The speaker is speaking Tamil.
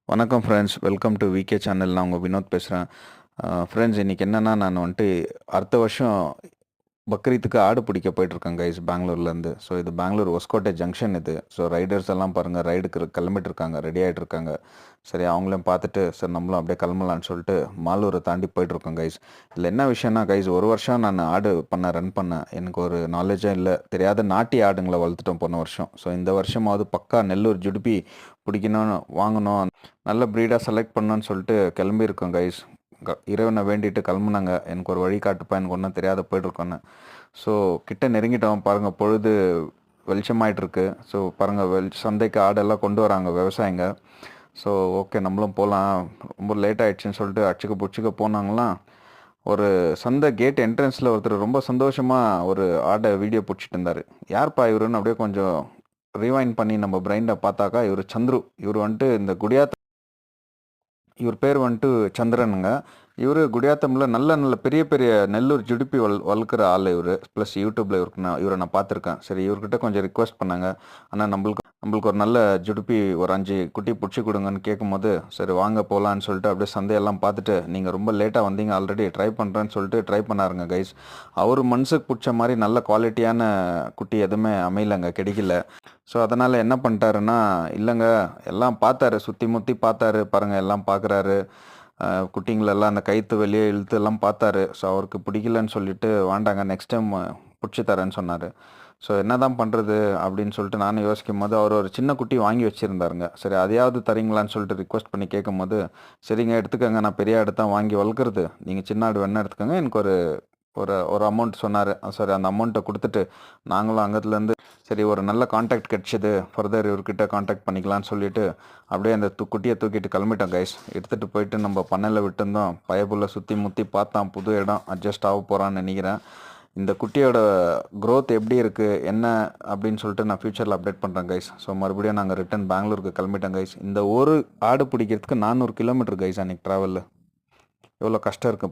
வணக்கம் friends, welcome to VK channel. நான் உங்கள் வினோத் பேசுகிறேன். ஃப்ரெண்ட்ஸ், இன்றைக்கி என்னென்னா நான் வந்துட்டு அடுத்த வருஷம் பக்ரீத்துக்கு ஆடு பிடிக்க போயிட்டுருக்கேன் கைஸ், பெங்களூர்லேருந்து. ஸோ இது பெங்களூர் ஒஸ்கோட்டை ஜங்ஷன் இது. ஸோ ரைடர்ஸ் எல்லாம் பாருங்கள், ரைடுக்கு கிளம்பிட்டு இருக்காங்க, ரெடி ஆகிட்டு இருக்காங்க. சரி, அவங்களையும் பார்த்துட்டு சரி நம்மளும் அப்படியே கிளம்பலான்னு சொல்லிட்டு மாலூரை தாண்டி போயிட்டுருக்கோம் கைஸ். இதில் என்ன விஷயம்னா கைஸ், ஒரு வருஷம் நான் ஆடு ரன் பண்ணேன். எனக்கு ஒரு நாலேஜும் இல்லை, தெரியாத நாட்டி ஆடுங்களை வளர்த்துட்டோம் போன வருஷம். ஸோ இந்த வருஷமாவது பக்கா நெல்லூர் ஜுடுப்பி பிடிக்கணும், வாங்கணும், நல்ல ப்ரீடாக செலக்ட் பண்ணணும்னு சொல்லிட்டு கிளம்பியிருக்கோம் கைஸ். இறைவனை வேண்டிட்டு கிளம்புனாங்க, எனக்கு ஒரு வழி காட்டுப்பா, எனக்கு ஒன்றும் தெரியாத போயிட்டுருக்கோன்னு. ஸோ கிட்ட நெருங்கிட்டோம் பாருங்கள், பொழுது வெளிச்சமாயிட்டு இருக்கு. ஸோ பாருங்கள், சந்தைக்கு ஆடெல்லாம் கொண்டு வராங்க விவசாயிங்க. ஸோ ஓகே, நம்மளும் போகலாம், ரொம்ப லேட் ஆகிடுச்சின்னு சொல்லிட்டு அடிச்சுக்க பிடிச்சிக்க போனாங்களாம். ஒரு சந்தை கேட் என்ட்ரன்ஸில் ஒருத்தர் ரொம்ப சந்தோஷமாக ஒரு ஆடை வீடியோ பிடிச்சிட்டு இருந்தார். யார்ப்பா இவருன்னு அப்படியே கொஞ்சம் ரிவைண்ட் பண்ணி நம்ம பிரைனில் பார்த்தாக்கா, இவர் சந்துரு. இவர் வந்துட்டு இந்த குடியாத்த, இவர் பேர் வந்துட்டு சந்திரனுங்க. இவர் குடியாத்தமில் நல்ல நல்ல பெரிய பெரிய நெல்லூர் ஜுடிப்பி வளர்க்குற ஆள் இவர். ப்ளஸ் யூடியூப்பில் இவரை நான் பார்த்துருக்கேன். சரி, இவர்கிட்ட கொஞ்சம் ரிக்வெஸ்ட் பண்ணாங்க, ஆனால் நம்மளுக்கு ஒரு நல்ல ஜுடுப்பி ஒரு 5 குட்டி பிடிச்சி கொடுங்கன்னு கேட்கும்போது, சரி வாங்க போகலான்னு சொல்லிட்டு அப்படியே சந்தையெல்லாம் பார்த்துட்டு, நீங்கள் ரொம்ப லேட்டாக வந்தீங்க, ஆல்ரெடி ட்ரை பண்ணுறேன்னு சொல்லிட்டு ட்ரை பண்ணாருங்க கைஸ். அவர் மனசுக்கு பிடிச்ச மாதிரி நல்ல குவாலிட்டியான குட்டி எதுவுமே அமையலைங்க, கிடைக்கல. ஸோ அதனால் என்ன பண்ணிட்டாருன்னா, இல்லைங்க, எல்லாம் பார்த்தாரு, சுற்றி முற்றி பார்த்தாரு பாருங்கள், எல்லாம் பார்க்குறாரு, குட்டிங்களெல்லாம் அந்த கயிற்று வெளியே இழுத்து எல்லாம் பார்த்தாரு. ஸோ அவருக்கு பிடிக்கலன்னு சொல்லிட்டு, வேண்டாங்க நெக்ஸ்ட் டைம் பிடிச்சி தரேன்னு சொன்னார். ஸோ என்ன தான் பண்ணுறது அப்படின்னு சொல்லிட்டு நானும் யோசிக்கும் போது, அவர் ஒரு சின்ன குட்டி வாங்கி வச்சுருந்தாருங்க. சரி, அதையாவது தரீங்களான்னு சொல்லிட்டு ரிக்வெஸ்ட் பண்ணி கேட்கும்போது, சரிங்க எடுத்துக்கோங்க, நான் பெரிய ஆடு தான் வாங்கி வளர்க்குறது, நீங்கள் சின்ன ஆடு வேணா எடுத்துக்கோங்க, எனக்கு ஒரு ஒரு ஒரு அமௌண்ட் சொன்னார். சரி, அந்த அமௌண்ட்டை கொடுத்துட்டு நாங்களும் அங்கத்துலேருந்து சரி ஒரு நல்ல காண்டாக்ட் கிடச்சிது, ஃபர்தர் இவர்கிட்ட காண்டாக்ட் பண்ணிக்கலான்னு சொல்லிட்டு அப்படியே அந்த குட்டியை தூக்கிட்டு கிளம்பிட்டோம் கைஸ். எடுத்துகிட்டு போயிட்டு நம்ம பண்ணையில் விட்டுருந்தோம். பயப்புள்ள சுற்றி முற்றி பார்த்தான், புது இடம், அட்ஜஸ்ட் ஆக போகிறான்னு நினைக்கிறேன். இந்த குட்டியோட க்ரோத் எப்படி இருக்குது என்ன அப்படின்னு சொல்லிட்டு நான் ஃப்யூச்சரில் அப்டேட் பண்ணுறேன் கைஸ். ஸோ மறுபடியும் நாங்கள் ரிட்டன் பெங்களூருக்கு கிளம்பிட்டோம் கைஸ். இந்த ஒரு ஆடு பிடிக்கிறதுக்கு 400 கிலோமீட்டர் கைஸ் அன்றைக்கி ட்ராவலில். எவ்வளோ கஷ்டம் இருக்குது.